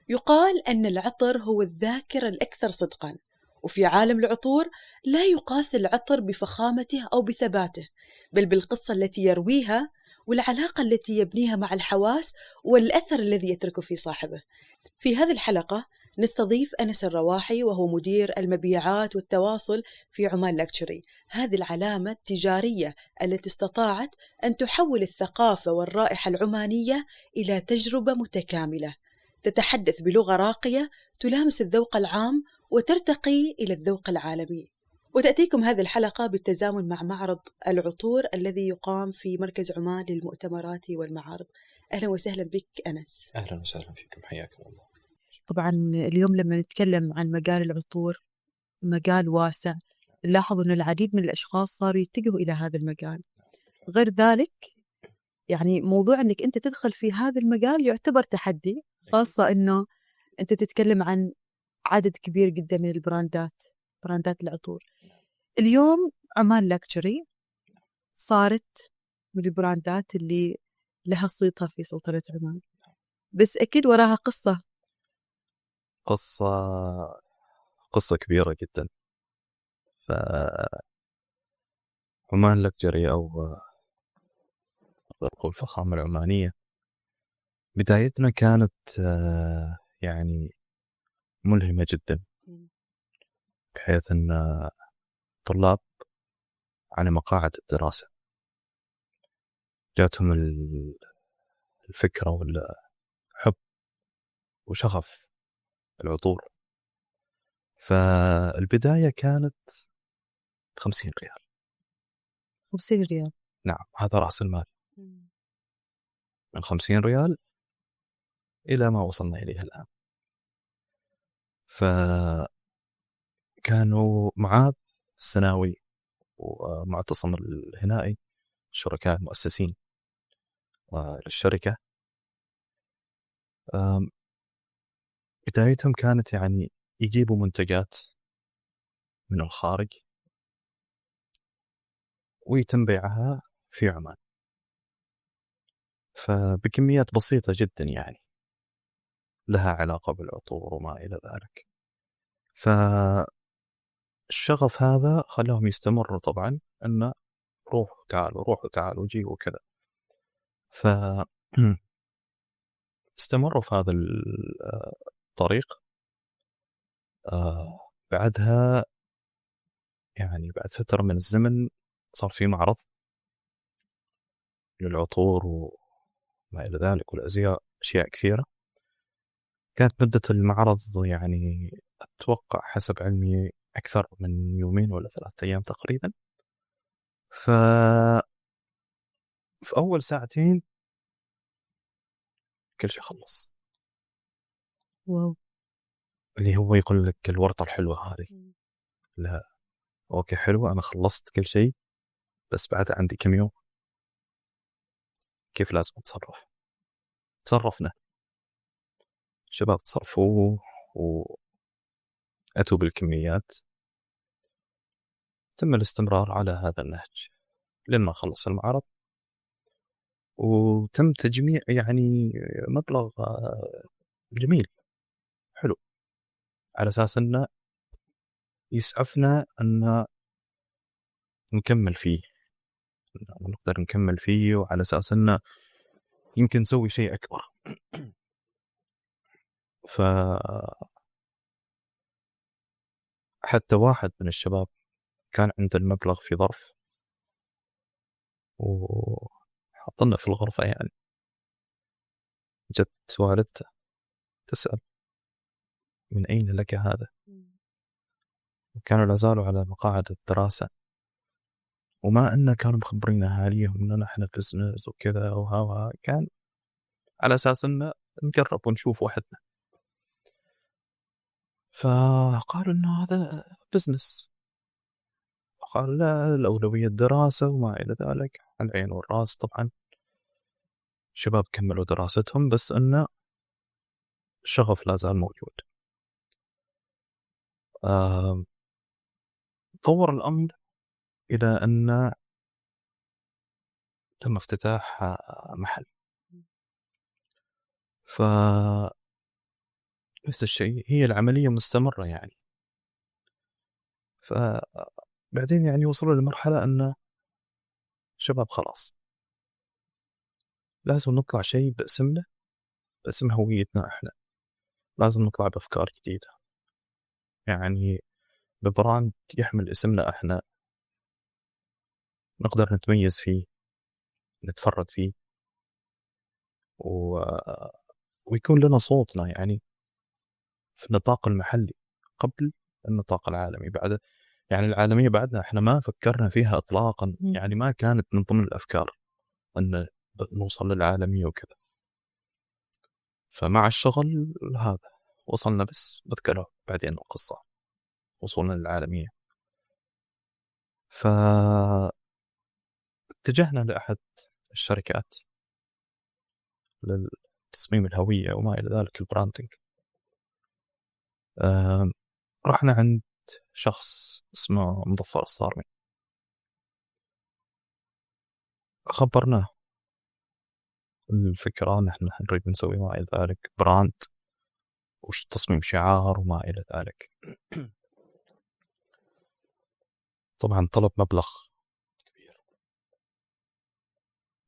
يقال أن العطر هو الذاكرة الأكثر صدقاً، وفي عالم العطور لا يقاس العطر بفخامته أو بثباته، بل بالقصة التي يرويها والعلاقة التي يبنيها مع الحواس والأثر الذي يتركه في صاحبه. في هذه الحلقة نستضيف أنس الرواحي، وهو مدير المبيعات والتواصل في عمان لاكتشري، هذه العلامة التجارية التي استطاعت أن تحول الثقافة والرائحة العمانية إلى تجربة متكاملة تتحدث بلغة راقية تلامس الذوق العام وترتقي إلى الذوق العالمي. وتأتيكم هذه الحلقة بالتزامن مع معرض العطور الذي يقام في مركز عمان للمؤتمرات والمعارض. أهلا وسهلا بك أنس. أهلا وسهلا فيكم، حياكم الله. طبعا اليوم لما نتكلم عن مجال العطور مجال واسع، نلاحظ أن العديد من الأشخاص صاروا يتجهوا إلى هذا المجال. غير ذلك يعني موضوع أنك أنت تدخل في هذا المجال يعتبر تحدي، خاصة أنه أنت تتكلم عن عدد كبير جدا من براندات العطور. اليوم عمان لاكتشري صارت من البراندات اللي لها صيتها في سلطنة عمان، بس أكيد وراها قصة كبيرة جدا. فعمان لاكجري أو أقول الفخامة العمانية، بدايتنا كانت يعني ملهمة جدا، بحيث أن طلاب على مقاعد الدراسة جاتهم الفكرة والحب وشغف العطور. فالبداية كانت 50 ريال. 50 ريال، نعم، هذا رأس المال. من 50 ريال إلى ما وصلنا إليه الآن. فكانوا معاذ السناوي ومعتصم الهنائي الشركاء المؤسسين للشركة. بدايتهم كانت يعني يجيبوا منتجات من الخارج ويتم بيعها في عمان، فبكميات بسيطة جدا يعني لها علاقة بالعطور وما إلى ذلك. فالشغف هذا خلاهم يستمروا طبعا، أن روحوا تعالوا جيوا وكذا. استمروا في هذا الطريق. بعدها يعني بعد فترة من الزمن صار في معرض للعطور وما إلى ذلك والأزياء، أشياء كثيرة. كانت مدة المعرض يعني أتوقع حسب علمي أكثر من 2 ولا 3 أيام تقريبا. في أول 2 ساعة كل شيء خلص. واو. اللي هو يقول لك الورطة الحلوة هذه، لا أوكي حلوة، أنا خلصت كل شيء، بس بعد عندي كم يوم كيف لازم أتصرف. تصرفنا، الشباب تصرفوا وأتوا بالكميات. تم الاستمرار على هذا النهج لما خلص المعرض، وتم تجميع يعني مبلغ جميل حلو، على أساس أنه يسعفنا أن نكمل فيه، نقدر نكمل فيه، وعلى أساس أنه يمكن نسوي شيء أكبر. حتى واحد من الشباب كان عنده المبلغ في ظرف وحطنا في الغرفة، يعني جت والدته تسأل من أين لك هذا، وكانوا لازالوا على مقاعد الدراسة، وما أنه كانوا مخبرين أهاليهم أننا نحن بزنس وكذا وها كان على أساس أنه نجرب ونشوف وحدنا. فقالوا أنه هذا بزنس، قال لا، الأولوية الدراسة وما إلى ذلك، على العين والرأس. طبعا الشباب كملوا دراستهم، بس أنه الشغف لا زال موجود. طور الأمر إلى أن تم افتتاح محل. فبدأنا نفس الشيء، هي العملية مستمرة يعني. فبعدين يعني وصلوا لمرحلة أن شباب خلاص لازم نطلع شيء باسمنا، باسم هويتنا إحنا، لازم نطلع بأفكار جديدة، يعني ببراند يحمل اسمنا إحنا، نقدر نتميز فيه، نتفرد فيه، ويكون لنا صوتنا يعني في النطاق المحلي قبل النطاق العالمي. بعد يعني العالمية بعدنا إحنا ما فكرنا فيها إطلاقا، يعني ما كانت من ضمن الأفكار أن نوصل للعالمية وكذا. فمع الشغل هذا وصلنا، بس بذكره بعدين القصة، وصلنا للعالمية. فاتجهنا لأحد الشركات للتصميم الهوية وما إلى ذلك، البراندنج. رحنا عند شخص اسمه مظفر الصارمي، خبرناه الفكرة، نحن نريد نسوي ما إلى ذلك براند وش تصميم شعار وما إلى ذلك. طبعا طلب مبلغ كبير،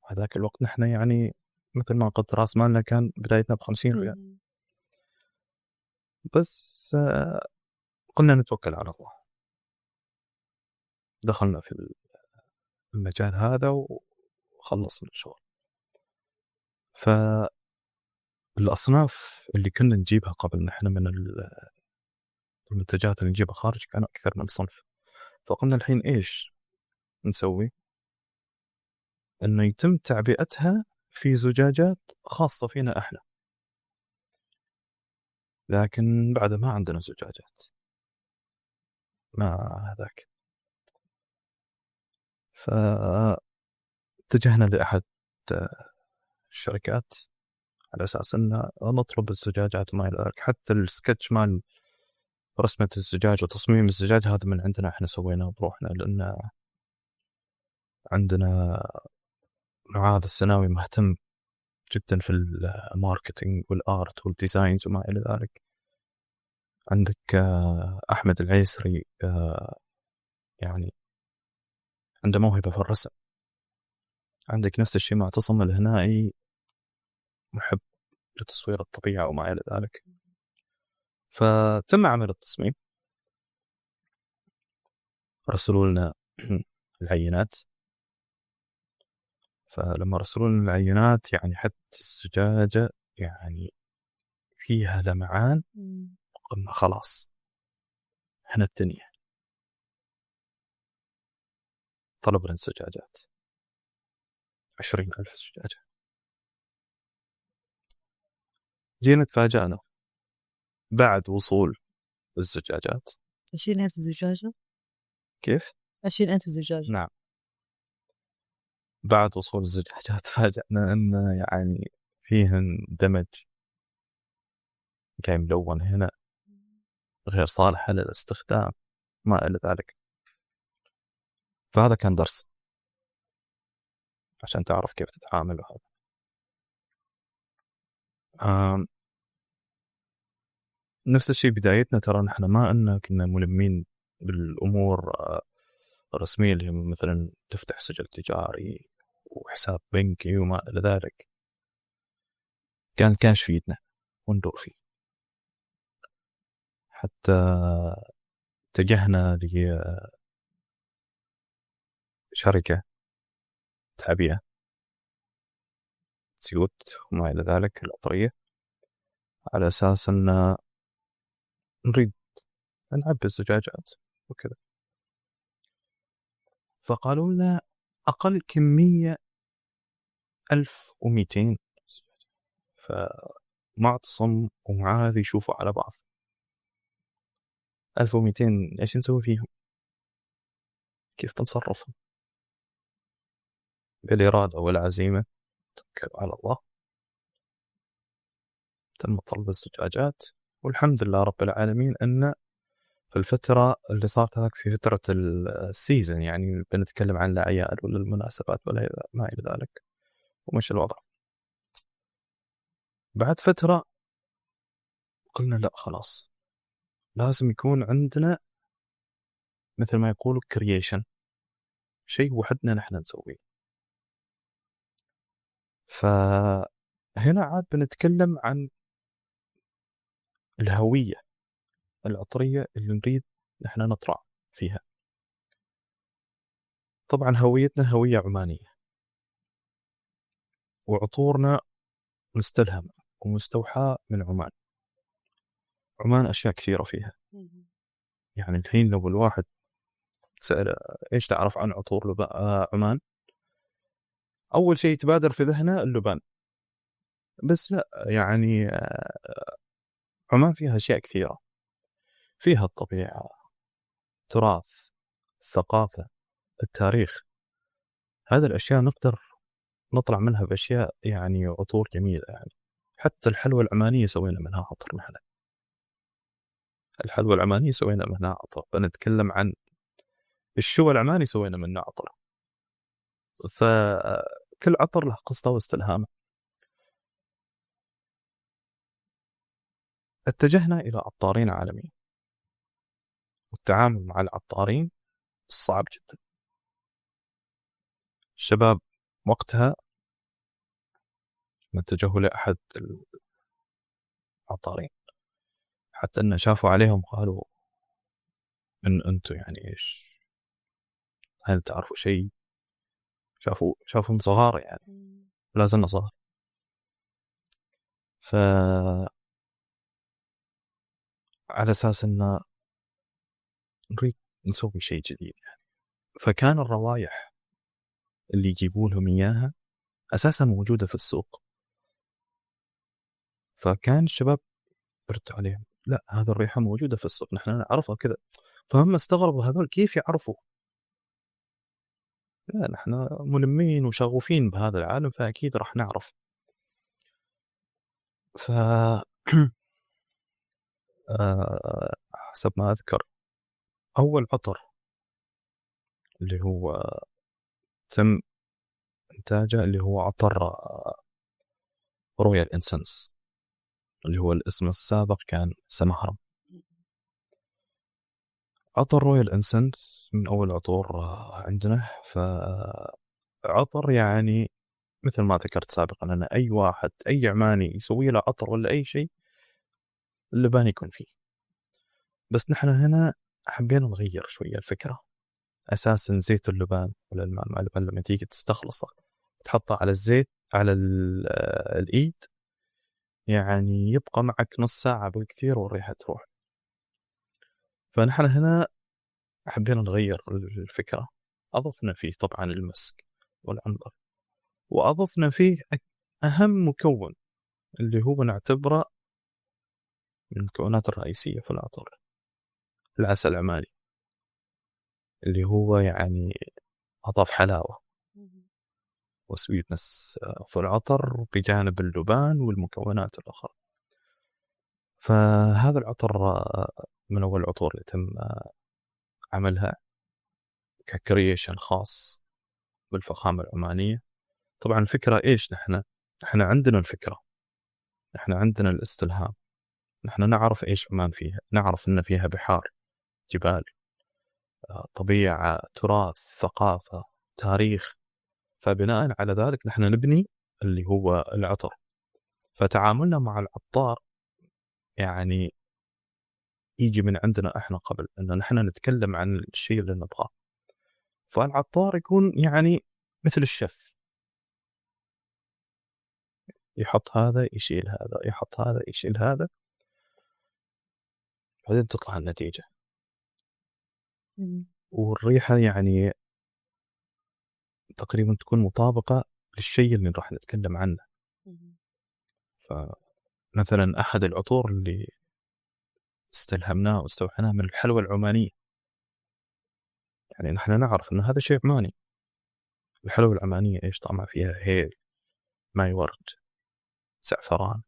هذاك الوقت نحن يعني مثل ما قلت رأس مالنا كان بدايتنا ب50 ريال بس. قلنا نتوكل على الله، دخلنا في المجال هذا وخلصنا الشغل. فالأصناف اللي كنا نجيبها قبل نحن من المنتجات اللي نجيبها خارج كان أكثر من صنف. فقلنا الحين إيش نسوي؟ إنه يتم تعبئتها في زجاجات خاصة فينا إحنا، لكن بعد ما عندنا زجاجات، ما هذاك. فاتجهنا لأحد الشركات على أساس أن نطلب الزجاجات وما إلى ذلك. حتى السكتش مال رسمة الزجاج وتصميم الزجاج هذا من عندنا إحنا سويناه بروحنا، لأن عندنا معاذ السناوي مهتم جدا في الماركتينج والآرت والديزاينز وما إلى ذلك. عندك أحمد العيسري يعني عنده موهبة في الرسم. عندك نفس الشيء معتصم الهنائي، محب لتصوير الطبيعة وما إلى ذلك. فتم عمل التصميم، رسلوا لنا العينات. فلما رسلوا لنا العينات يعني حتى الزجاجة يعني فيها لمعان، قلنا خلاص احنا الدنيا. طلبنا الزجاجات 20,000 زجاجة. جينا تفاجأنا بعد وصول الزجاجات. 20,000 زجاجة؟ كيف؟ 20,000 زجاجة. نعم. بعد وصول الزجاجات تفاجأنا أن يعني فيهن دمج، كان ملون هنا، غير صالح للاستخدام، ما إلى ذلك. فهذا كان درس عشان تعرف كيف تتعامل بهذا. نفس الشيء بدايتنا، ترى نحن ما أننا كنا ملمين بالأمور الرسمية اللي مثلا تفتح سجل تجاري وحساب بنكي وما إلى ذلك. كانش في يدنا وندور فيه. حتى اتجهنا لشركة تعبئة زيوت وما إلى ذلك العطرية، على أساس أن نريد نعبي الزجاجات وكذا. فقالوا لنا أقل كمية 1200. فمعتصم ومعاذ يشوفوا على بعض 1200 إيش نسوي فيهم؟ كيف بنصرفهم؟ بالإرادة والعزيمة توكلوا على الله، تم طلب الزجاجات. والحمد لله رب العالمين أن في الفترة اللي صارت هذاك في فترة السيزن، يعني بنتكلم عن الأعياد ولا المناسبات ولا ما إلى ذلك، ومش الوضع. بعد فترة قلنا لا خلاص لازم يكون عندنا مثل ما يقولوا كرييشن، شيء وحدنا نحن نسويه. فهنا عاد بنتكلم عن الهوية العطرية اللي نريد نحن نطرح فيها. طبعا هويتنا هوية عمانية، وعطورنا مستلهمة ومستوحاة من عمان. عمان أشياء كثيرة فيها. يعني الحين لو الواحد سأل إيش تعرف عن عطور عمان، أول شيء يتبادر في ذهنه اللبان، بس لا، يعني عمان فيها أشياء كثيرة، فيها الطبيعة، التراث، الثقافة، التاريخ. هذه الأشياء نقدر نطلع منها بأشياء يعني عطور جميلة. يعني حتى الحلوى العمانية سوينا منها عطر نحن. الحلوى العمانية سوينا منها عطر. بنتكلم عن الشوى العماني سوينا منها عطر. فكل عطر له قصته واستلهامه. اتجهنا إلى عطارين عالميين، والتعامل مع العطارين صعب جدا. الشباب وقتها ما اتجهوا لأحد العطارين، حتى أن شافوا عليهم قالوا إن أنتوا يعني إيش، هل تعرفوا شيء؟ شافهم صغار، يعني لازلنا صغار. على أساس أن نريد نسوي شيء جديد يعني. فكان الروايح اللي يجيبوا لهم إياها أساسا موجودة في السوق. فكان الشباب بردوا عليهم لا، هذا الريحة موجودة في السوق، نحن نعرفها كذا. فهم استغربوا هذول كيف يعرفوا؟ لا، نحن ملمين وشغوفين بهذا العالم، فأكيد راح نعرف. ف حسب ما أذكر أول عطر اللي هو تم إنتاجه اللي هو عطر رويال إنسنس، اللي هو الاسم السابق كان سمهرم. عطر رويال إنسنس من أول عطور عندنا. فعطر يعني مثل ما ذكرت سابقا أن أي واحد أي عماني يسوي له عطر ولا أي شيء اللبان يكون فيه. بس نحن هنا حبينا نغير شوية الفكرة. أساسا زيت اللبان ولا الماء مع اللبان لما تيجي تستخلصه تحطه على الزيت على الإيد، يعني يبقى معك نص ساعة بالكثير والريحة تروح. فنحن هنا حبينا نغير الفكرة. أضفنا فيه طبعا المسك والعنبر، وأضفنا فيه أهم مكون اللي هو نعتبره من المكونات الرئيسية في العطر، العسل العماني، اللي هو يعني أضاف حلاوة وسويتنس في العطر بجانب اللبان والمكونات الأخرى. فهذا العطر من أول العطور اللي تم عملها ككرييشن خاص بالفخامة العمانية. طبعا الفكرة إيش؟ نحن عندنا الفكرة، نحن عندنا الاستلهام، نحن نعرف إيش عمان فيها، نعرف إن فيها بحار، جبال، طبيعة، تراث، ثقافة، تاريخ. فبناء على ذلك نحن نبني اللي هو العطر. فتعاملنا مع العطار يعني يجي من عندنا احنا قبل ان نحن نتكلم عن الشيء اللي نبغاه. فالعطار يكون يعني مثل الشيف، يحط هذا يشيل هذا، يحط هذا يشيل هذا، بعدين تطلع النتيجة. والريحة يعني تقريبا تكون مطابقة للشيء اللي راح نتكلم عنه. فمثلا أحد العطور اللي استلهمناه واستوحناه من الحلوى العمانية، يعني نحن نعرف أن هذا شيء عماني. الحلوى العمانية إيش طعمها؟ فيها هيل، ماي ورد، زعفران.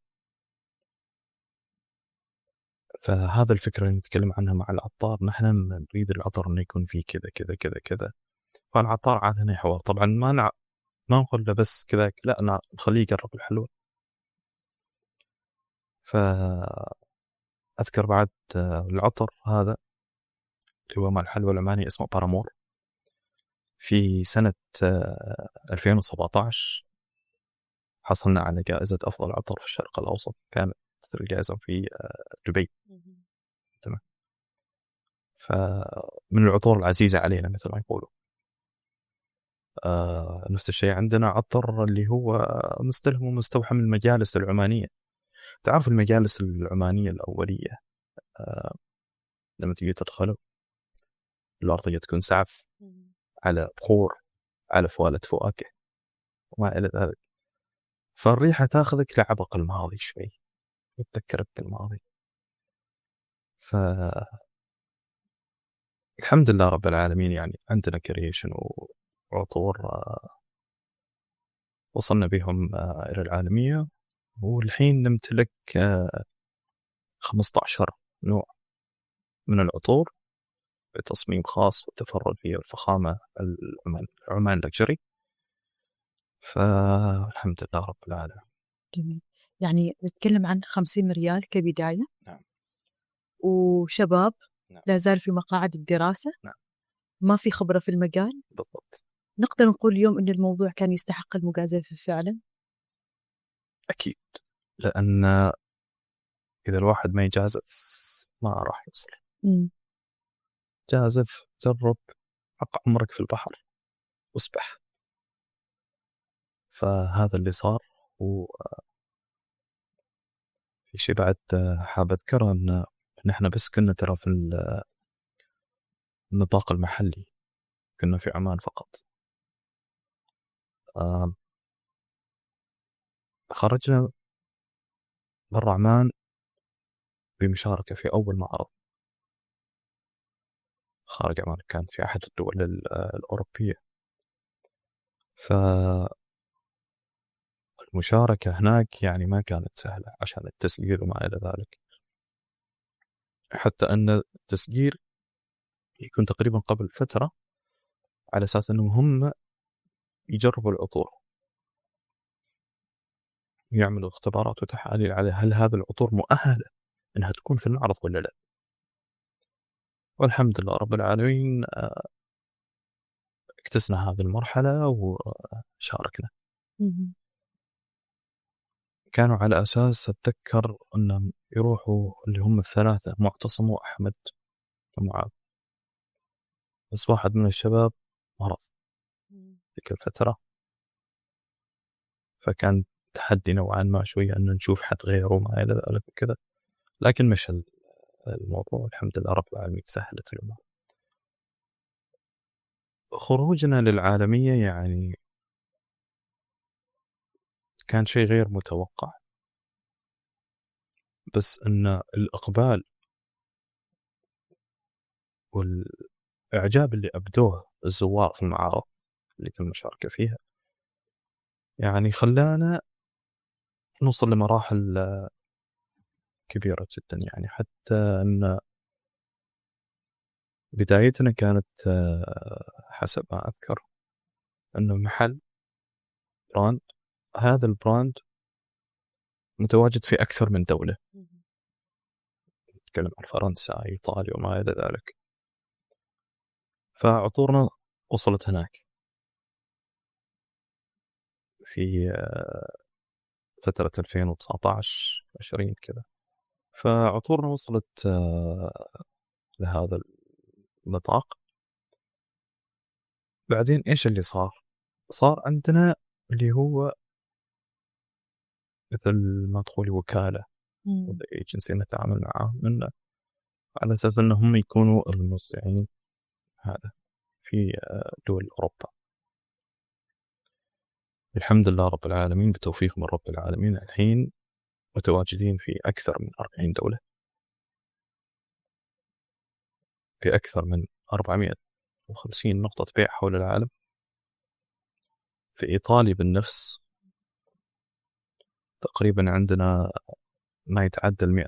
فهذا الفكرة اللي نتكلم عنها مع العطار. نحن نريد العطر أنه يكون فيه كذا كذا كذا كذا. فالعطار عاد هنا يحور. طبعا ما نقول له بس كذا، لا، نخليه يقرب الحلوى. أذكر بعد العطر هذا اللي هو مع الحلوى العماني اسمه بارامور، في سنة 2017 حصلنا على جائزة أفضل عطر في الشرق الأوسط، كانت الجائزة في دبي. تمام. فمن العطور العزيزة علينا مثل ما يقولوا. نفس الشيء عندنا عطر اللي هو مستلهم ومستوحى من المجالس العمانية. تعرف المجالس العمانية الأولية لما تيجي تدخل الأرضية تكون سعف على بخور على فوالة فواكه وما إلى ذلك، فالريحة تاخذك لعبق الماضي شوي وتذكرك بالماضي. الحمد لله رب العالمين، يعني عندنا كريشن وعطور وصلنا بهم إلى العالمية، والحين نمتلك 15 نوع من العطور بتصميم خاص والتفرد فيه والفخامة العمان لكجري. فالحمد لله رب العالمين. جميل. يعني نتكلم عن 50 ريال كبداية. نعم. وشباب. نعم. لا زال في مقاعد الدراسة. نعم. ما في خبرة في المجال. بالضبط. نقدر نقول اليوم أن الموضوع كان يستحق المجازفة فعلا. أكيد، لأن إذا الواحد ما يجازف ما راح يوصل. جازف، جرب، حق عمرك في البحر واسبح. فهذا اللي صار. وفي شيء بعد حاب أذكره، أن نحن بس كنا ترى في النطاق المحلي، كنا في عمان فقط. خرجنا برا عمان بمشاركة في أول معرض خارج عمان، كان في أحد الدول الأوروبية. فالمشاركة هناك يعني ما كانت سهلة عشان التسجيل وما إلى ذلك، حتى أن التسجيل يكون تقريبا قبل فترة على أساس أنهم هم يجربوا العطور، يعملوا اختبارات وتحاليل على هل هذا العطور مؤهلة أنها تكون في المعرض ولا لا. والحمد لله رب العالمين اكتسنا هذه المرحلة وشاركنا. كانوا على أساس أتذكر أنهم يروحوا اللي هم الثلاثة، معتصم وأحمد ومعاذ، بس واحد من الشباب مرض تلك الفترة، فكان تحدي نوعا ما شوية أن نشوف حد غيره وما إلى ذلك وكذا، لكن مش الموضوع الحمد لله رب العالمين سهلت الأمور. خروجنا للعالمية يعني كان شيء غير متوقع، بس أن الإقبال والإعجاب اللي أبدوه الزوار في المعارض اللي تم المشاركة فيها يعني خلانا نوصل لمراحل كبيرة جدا. يعني حتى أن بدايتنا كانت حسب ما أذكر أنه محل براند، هذا البراند متواجد في أكثر من دولة، نتكلم عن فرنسا إيطاليا وما إلى ذلك، فعطورنا وصلت هناك في فترة 2019-20 كذا، فعطورنا وصلت لهذا النطاق. بعدين إيش اللي صار عندنا اللي هو مثل ما تقولي وكالة ولا ايجنسي نتعامل معهم منه على أساس أنهم يكونوا الموزعين هذا في دول أوروبا. الحمد لله رب العالمين بتوفيق من رب العالمين الحين متواجدين في أكثر من 40 دولة، في أكثر من 450 نقطة بيع حول العالم. في إيطاليا بالنفس تقريبا عندنا ما يتعدى 100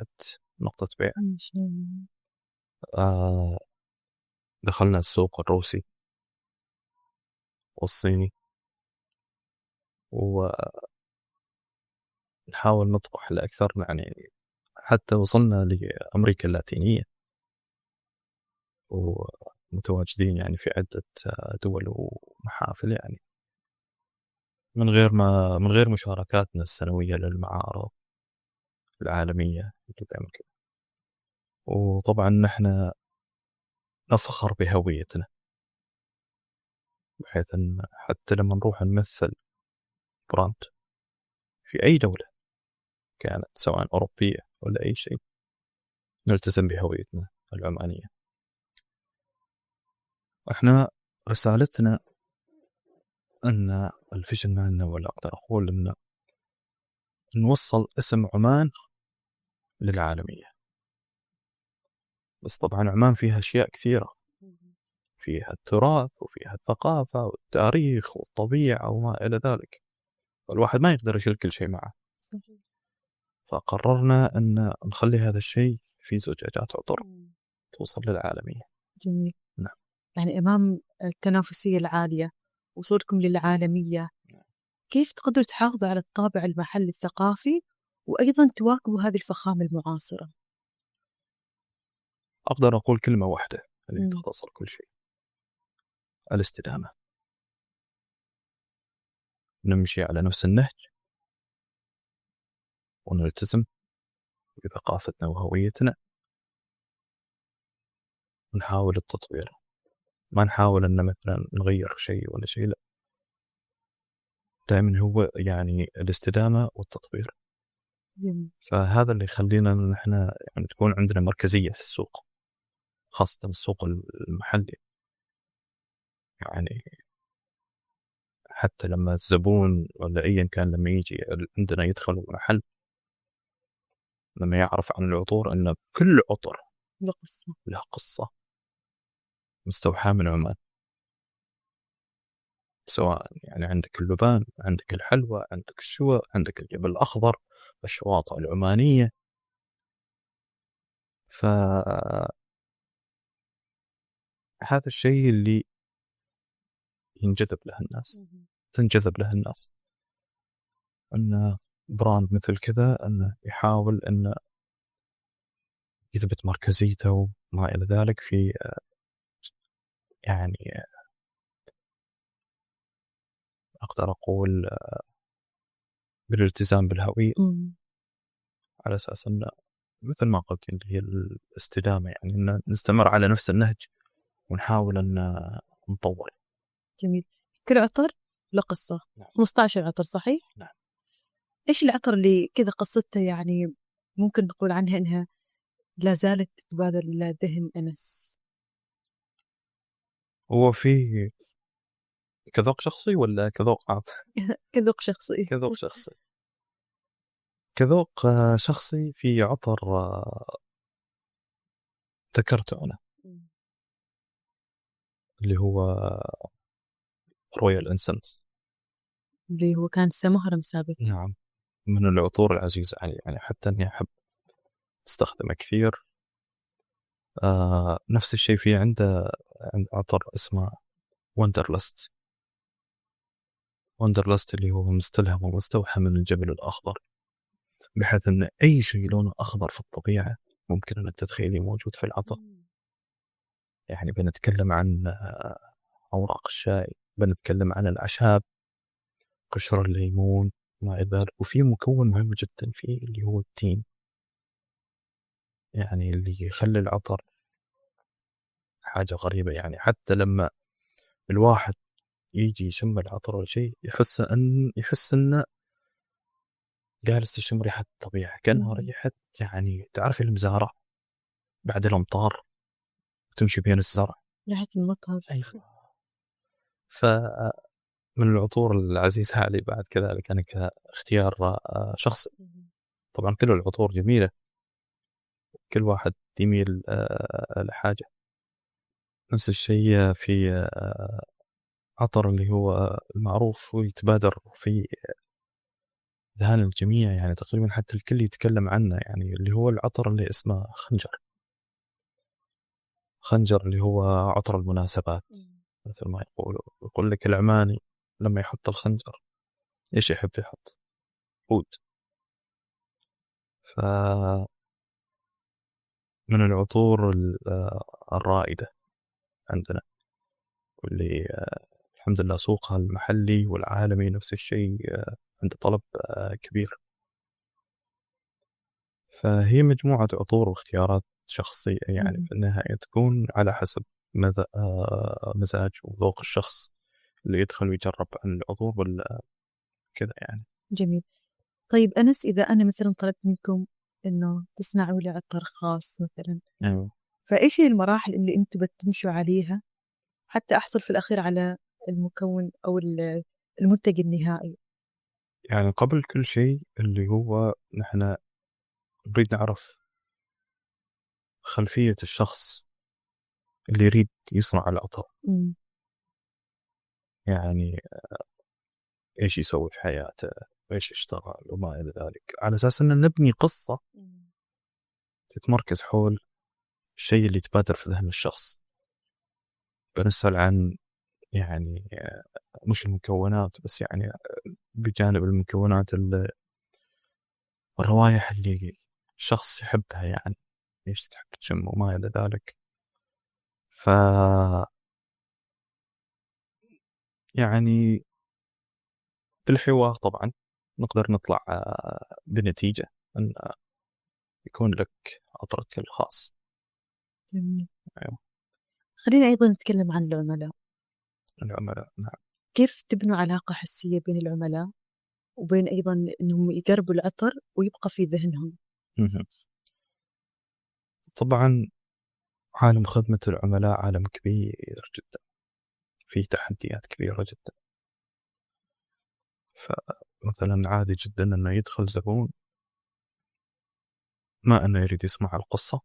نقطة بيع. دخلنا السوق الروسي والصيني، ونحاول نطرح لأكثر، يعني حتى وصلنا لأمريكا اللاتينية ومتواجدين يعني في عدة دول ومحافل، يعني من غير مشاركاتنا السنوية للمعارض العالمية اللي تعمل كده. وطبعا نحن نفخر بهويتنا، بحيث أن حتى لما نروح نمثل براند في أي دولة كانت سواء أوروبية ولا أي شيء نلتزم بهويتنا العمانية. احنا رسالتنا أن الفيجن مالنا، ولا أقدر أقول أن نوصل اسم عمان للعالمية. بس طبعا عمان فيها أشياء كثيرة، فيها التراث وفيها الثقافة والتاريخ والطبيعة وما إلى ذلك، والواحد ما يقدر يشيل كل شيء معه. فقررنا أن نخلي هذا الشيء في زجاجات عطر توصل للعالمية. جميل. نعم. يعني أمام التنافسية العالية وصولكم للعالمية، كيف تقدروا تحافظوا على الطابع المحلي الثقافي وأيضا تواكبوا هذه الفخامة المعاصرة؟ أقدر أقول كلمة واحدة اللي تختصر كل شيء: الاستدامة. نمشي على نفس النهج ونلتزم بثقافتنا وهويتنا، ونحاول التطوير. ما نحاول أن مثلا نغير شيء ولا شيء، لا، دائما هو يعني الاستدامة والتطوير. فهذا اللي يخلينا نحن يعني تكون عندنا مركزية في السوق، خاصة السوق المحلي. يعني حتى لما الزبون ولا أيا كان لما يجي عندنا يدخل المحل، لما يعرف عن العطور أن كل عطر له قصة مستوحاة من عمان، سواء يعني عندك اللبان، عندك الحلوى، عندك الشوى، عندك الجبل الأخضر، الشواطئ العمانية. فهذا الشيء اللي ينجذب له الناس، تنجذب له الناس، أن براند مثل كذا أنه يحاول أن يثبت مركزيته وما إلى ذلك في يعني أقدر أقول بالالتزام بالهوية، على أساس أن مثل ما قلت اللي هي الاستدامة، يعني أن نستمر على نفس النهج ونحاول أن نطور. جميل. كل عطر له قصة. نعم. 15 عطر صحيح؟ نعم. إيش العطر اللي كذا قصته يعني ممكن نقول عنها إنها لا زالت تتبادر إلى ذهن أنس؟ هو في كذوق شخصي ولا كذوق عام؟ كذوق شخصي. كذوق شخصي. كذوق شخصي في عطر ذكرته أنا، اللي هو رويال إنسنس، اللي هو كان سمهرم سابق. نعم، من العطور العزيزة علي، يعني حتى أني أحب استخدمه كثير. نفس الشيء في عند عطر اسمه وندرلست. وندرلست اللي هو مستلهم ومستوحى من الجبل الأخضر، بحيث أن أي شيء لونه أخضر في الطبيعة ممكن أن تتخيلي موجود في العطر. يعني بنتكلم عن أوراق الشاي، بنتكلم عن الأعشاب، قشر الليمون، ما إلى ذلك. وفي مكون مهم جدا فيه اللي هو التين، يعني اللي يخلي العطر حاجة غريبة. يعني حتى لما الواحد يجي يشم العطر ولا شيء يحس أنه جالس يشم ريحة الطبيعة، كأنها ريحة يعني تعرف المزارع بعد الأمطار تمشي بين الزرع، ريحة المطر. أيوة. فمن العطور العزيزة علي بعد كذلك أنا كاختيار شخصي. طبعا كل العطور جميلة، كل واحد يميل لحاجة. نفس الشيء في عطر اللي هو المعروف ويتبادر في ذهن الجميع، يعني تقريبا حتى الكل يتكلم عنه، يعني اللي هو العطر اللي اسمه خنجر. خنجر اللي هو عطر المناسبات، مثل ما يقول لك العماني لما يحط الخنجر إيش يحب يحط؟ عود. من العطور الرائدة عندنا، واللي الحمد لله سوقها المحلي والعالمي نفس الشيء عنده طلب كبير. فهي مجموعة عطور واختيارات شخصية يعني في النهاية، تكون على حسب مزاج وذوق الشخص اللي يدخل ويجرب عن العطور ولا كذا يعني. جميل. طيب أنس، إذا أنا مثلا طلبت منكم إنه تصنعوا لي عطر خاص مثلا، أيوة. فإيش هي المراحل اللي أنتم بتمشوا عليها حتى أحصل في الأخير على المكون أو المنتج النهائي؟ يعني قبل كل شيء اللي هو نحن نريد نعرف خلفية الشخص اللي يريد يصنع العطر. يعني إيش يسوي في حياته، وإيش يشتغل وما إلى ذلك، على أساس أن نبني قصة تتمركز حول الشيء اللي تبادر في ذهن الشخص. بنسأل عن يعني مش المكونات بس، يعني بجانب المكونات الروائح اللي الشخص يحبها، يعني ليش تحب تشم وما إلى ذلك. ف يعني بالحوار طبعا نقدر نطلع بنتيجة أن يكون لك عطرك الخاص. جميل. أيوة. خلينا أيضا نتكلم عن العملاء. نعم. كيف تبنوا علاقة حسية بين العملاء وبين أيضا أنهم يقربوا العطر ويبقى في ذهنهم؟ طبعا عالم خدمة العملاء عالم كبير جدا، فيه تحديات كبيرة جدا. فمثلا عادي جدا أنه يدخل زبون ما أنه يريد يسمع القصة،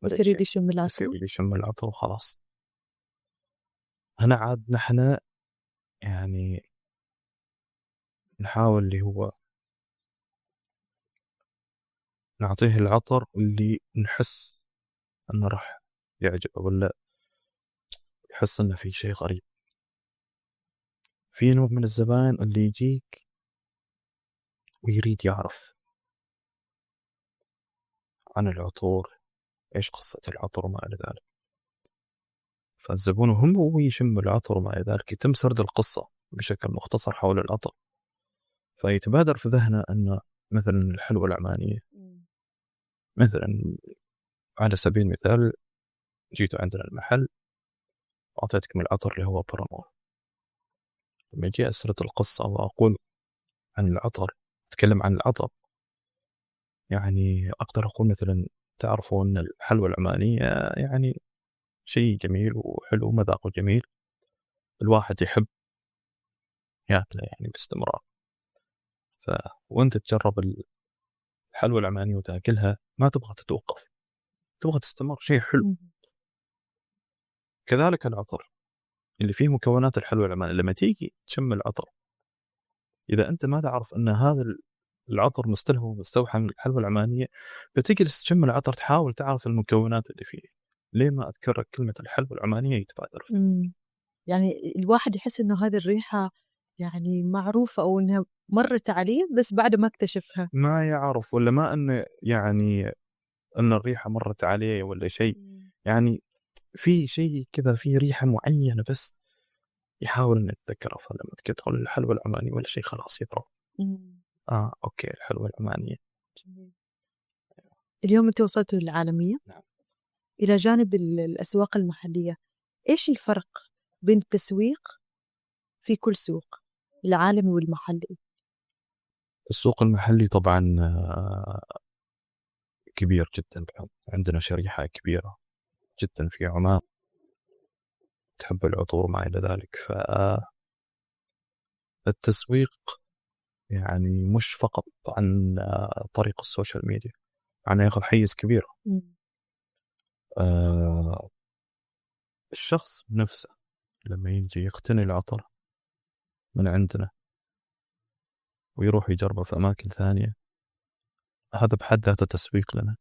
بس يريد يشم العطر، بس يريد يشم العطر وخلاص. هنا عاد نحن يعني نحاول اللي هو نعطيه العطر اللي نحس أنه راح يعجبه، ولا يحس أنه في شيء غريب. في نوع من الزبائن اللي يجيك ويريد يعرف عن العطور، إيش قصة العطر وما إلى ذلك. فالزبون هم هو يشم العطر وما إلى ذلك يتم سرد القصة بشكل مختصر حول العطر، فيتبادر في ذهنه أن مثلا الحلوى العمانية مثلا، على سبيل المثال جيتوا عندنا المحل وأعطيتكم العطر اللي هو برامور. لما يجي أسرد القصة وأقول عن العطر، أتكلم عن العطر، يعني أقدر أقول مثلا تعرفوا أن الحلوى العمانية يعني شيء جميل وحلو ومذاقه جميل، الواحد يحب ياكله يعني باستمرار. وأنت تجرب الحلوى العمانية وتاكلها ما تبغى تتوقف، تبغى تستمر، شيء حلو. كذلك العطر اللي فيه مكونات الحلوى العمانية، لما تيجي تشم العطر إذا أنت ما تعرف أن هذا العطر مستلهم ومستوحى من الحلوى العمانية، فتجلس تشم العطر تحاول تعرف المكونات اللي فيه. ليه ما أذكر كلمة الحلوى العمانية يتبادر فيه. يعني الواحد يحس إنه هذه الريحة يعني معروفة أو إنها مرت عليه، بس بعد ما اكتشفها ما يعرف، ولا ما أنه يعني أن الريحة مرت عليه ولا شيء. يعني في شيء كذا، في ريحة معينة بس يحاول أن يتذكرها. فلما تدخل الحلوى العمانية ولا شيء خلاص يضرب. أوكي الحلوى العمانية. اليوم أنت وصلتوا للعالمية. نعم. إلى جانب الأسواق المحلية، إيش الفرق بين التسويق في كل سوق، العالمي والمحلي؟ السوق المحلي طبعا كبير جدا، عندنا شريحة كبيرة جدا في عمان تحب العطور ما إلى ذلك. فالتسويق يعني مش فقط عن طريق السوشيال ميديا، يعني ياخذ حيز كبير. الشخص نفسه لما يجي يقتني العطر من عندنا ويروح يجربه في أماكن ثانية، هذا بحد ذاته تسويق لنا.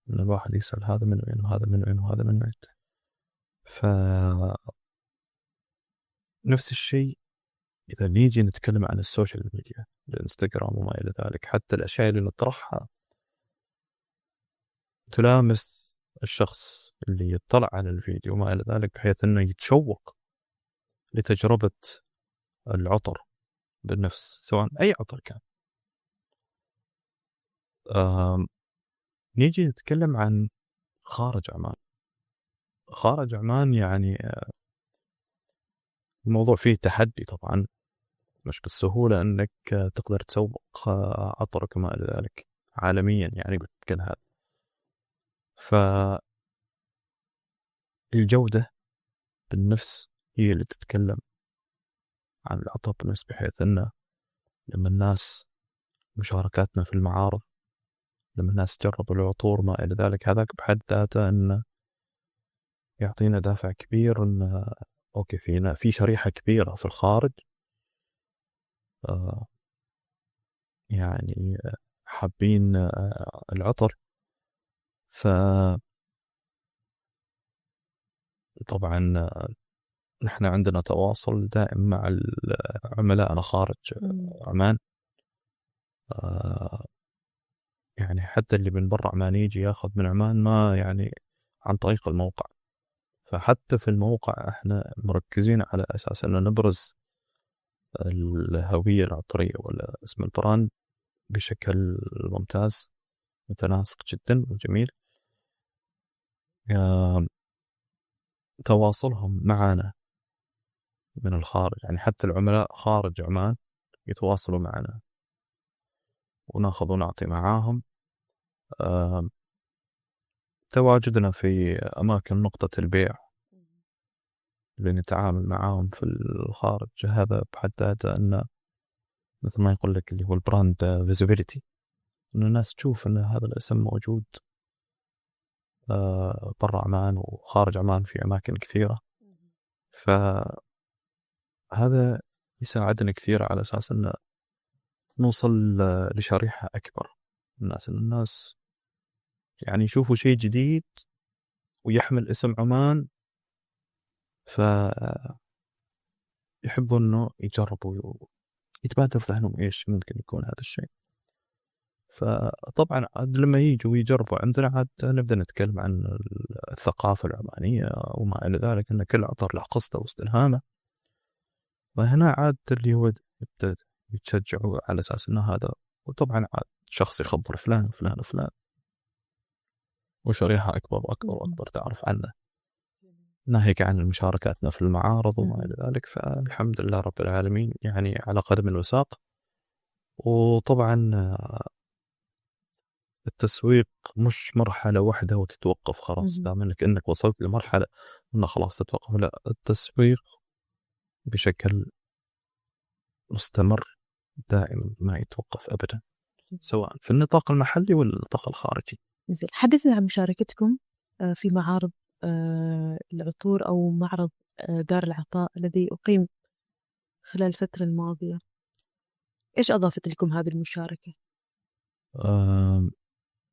إن الواحد يسأل هذا من وين وهذا من وين وهذا من وين. نفس الشيء إذا نيجي نتكلم عن السوشيال ميديا، الانستغرام وما إلى ذلك، حتى الأشياء اللي نطرحها تلامس الشخص اللي يطلع على الفيديو وما إلى ذلك، بحيث أنه يتشوق لتجربة العطر بالنفس، سواء أي عطر كان. نيجي نتكلم عن خارج عمان. خارج عمان يعني الموضوع فيه تحدي طبعا، مش بالسهولة أنك تقدر تسوق عطرك وما إلى ذلك عالميا يعني بكل هذا. فالجودة بالنفس هي اللي تتكلم عن العطر بالنفس، بحيث أنه لما الناس مشاركاتنا في المعارض، لما الناس تجرب العطور ما إلى ذلك، هذاك بحد ذاته أنه يعطينا دافع كبير أنه أوكي في شريحة كبيرة في الخارج يعني حابين العطر. طبعا نحن عندنا تواصل دائم مع عملائنا خارج عمان، يعني حتى اللي من برا عمان يجي ياخذ من عمان ما يعني عن طريق الموقع. فحتى في الموقع احنا مركزين على اساس ان نبرز الهوية العطرية ولا اسم البراند بشكل ممتاز متناسق جدا وجميل. تواصلهم معنا من الخارج، يعني حتى العملاء خارج عمان يتواصلوا معنا وناخذ ونعطي معاهم. تواجدنا في أماكن نقطة البيع اللي نتعامل معاهم في الخارج، هذا بحد ذاته أنه مثل ما يقول لك اللي هو البراند فيزيبيليتي، أن الناس تشوف أن هذا الاسم موجود برا عمان وخارج عمان في أماكن كثيرة. فهذا يساعدنا كثير على أساس أن نوصل لشريحة أكبر الناس يعني يشوفوا شيء جديد ويحمل اسم عمان، فيحبوا أنه يجربوا يتبادر في ذهنهم إيش ممكن يكون هذا الشيء. فطبعا عاد لما يجوا يجربوا عندنا عاد نبدأ نتكلم عن الثقافة العمانية وما إلى ذلك، أن كل عطر له قصته واستلهامه. وهنا عاد اللي هو يبدأ يتشجعوا على أساس أنه هذا، وطبعا عاد شخص يخبر فلان وفلان وفلان، وشريحة أكبر وأكبر وأكبر تعرف عنه، ناهيك عن مشاركاتنا في المعارض وما إلى ذلك. فالحمد لله رب العالمين يعني على قدم وساق. وطبعا التسويق مش مرحلة واحدة وتتوقف خلاص، دام انك وصلت لمرحلة انه خلاص تتوقف، لا، التسويق بشكل مستمر دائم ما يتوقف ابدا، سواء في النطاق المحلي ولا النطاق الخارجي. زين، حدثنا عن مشاركتكم في معارض العطور أو معرض دار العطاء الذي أقيم خلال الفترة الماضية. إيش أضافت لكم هذه المشاركة؟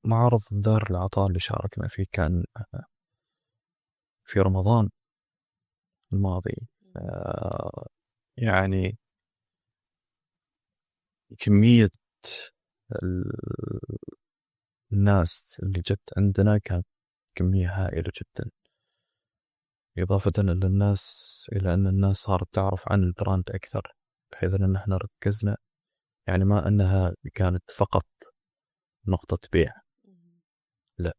معرض دار العطاء اللي شاركنا فيه كان في رمضان الماضي. يعني كمية الناس اللي جت عندنا كانت كمية هائلة جدا، إضافة إلى أن الناس صارت تعرف عن البراند أكثر، بحيث أن احنا ركزنا يعني ما أنها كانت فقط نقطة بيع، لا،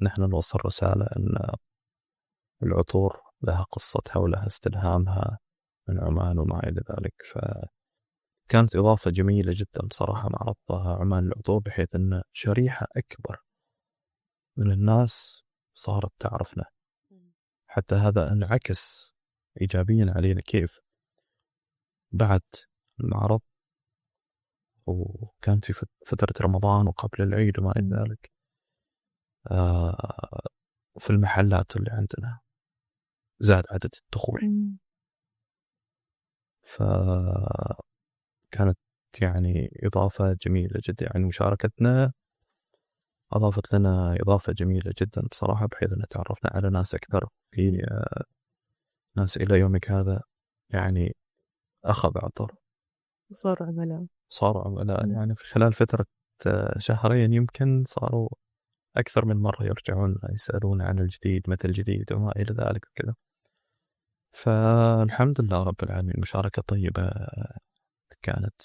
نحن نوصل رسالة أن العطور لها قصتها ولها استلهامها من عمان وما إلى ذلك. فكانت إضافة جميلة جدا بصراحة معرض عمان العطور، بحيث أن شريحة أكبر من الناس صارت تعرفنا. حتى هذا انعكس إيجابيا علينا كيف بعد المعرض، وكانت في فترة رمضان وقبل العيد وما إلى ذلك، في المحلات اللي عندنا زاد عدد الدخول. فكانت يعني إضافة جميلة جدا، يعني مشاركتنا أضافت لنا إضافة جميلة جدا بصراحة، بحيث أن تعرفنا على ناس أكثر. في ناس إلى يومك هذا يعني أخذ عطر صاروا عملاء. يعني في خلال فترة شهرين يمكن صاروا أكثر من مرة يرجعون يسألون عن الجديد، متى الجديد وما إلى ذلك وكذا. فالحمد لله رب العالمين، مشاركة طيبة كانت.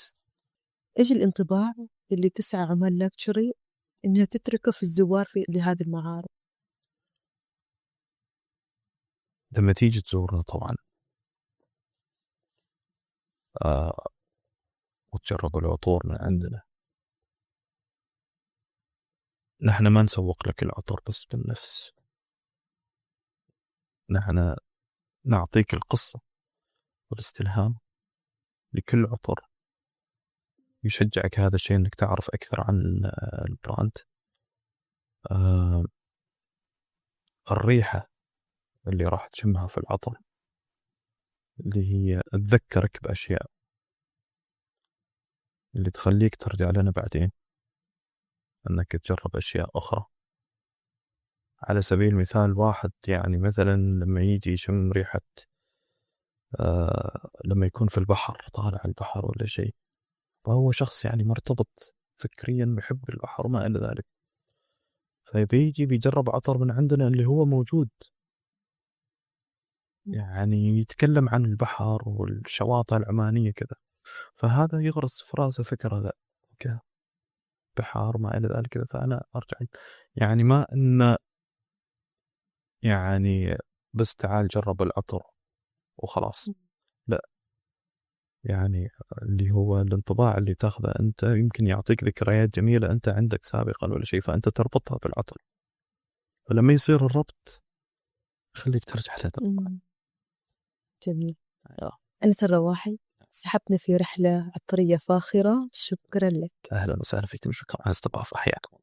إيش الانطباع اللي تسعى عمل لاكتشري إنها تتركه في الزوار لهذه المعارض؟ لما تيجي تزورنا طبعا وتجرب العطور من عندنا. نحن ما نسوق لك العطر بس بالنفس، نحن نعطيك القصة والاستلهام لكل عطر، يشجعك هذا الشيء انك تعرف اكثر عن البراند. الريحة اللي راح تشمها في العطر اللي هي تذكرك بأشياء، اللي تخليك ترجع لنا بعدين انك تجرب اشياء اخرى. على سبيل المثال، واحد يعني مثلا لما يجي يشم ريحة لما يكون في البحر، طالع البحر ولا شيء، فهو شخص يعني مرتبط فكريا بحب البحر وما إلى ذلك، فبيجي بيجرب عطر من عندنا اللي هو موجود، يعني يتكلم عن البحر والشواطئ العمانية كذا، فهذا يغرس في راسه فكرة لا بحار ما إلى ذلك كذا. فأنا أرجع يعني ما إن يعني بس تعال جرب العطر وخلاص، لا، يعني اللي هو الانطباع اللي تاخذه أنت يمكن يعطيك ذكريات جميلة أنت عندك سابقا ولا شيء، فأنت تربطها بالعطر، فلما يصير الربط خليك ترجع لنا. جميل. أنس الرواحي، سحبنا في رحلة عطرية فاخرة، شكرا لك. أهلا وسهلا فيكم، شكرا على الاستضافة، حياكم.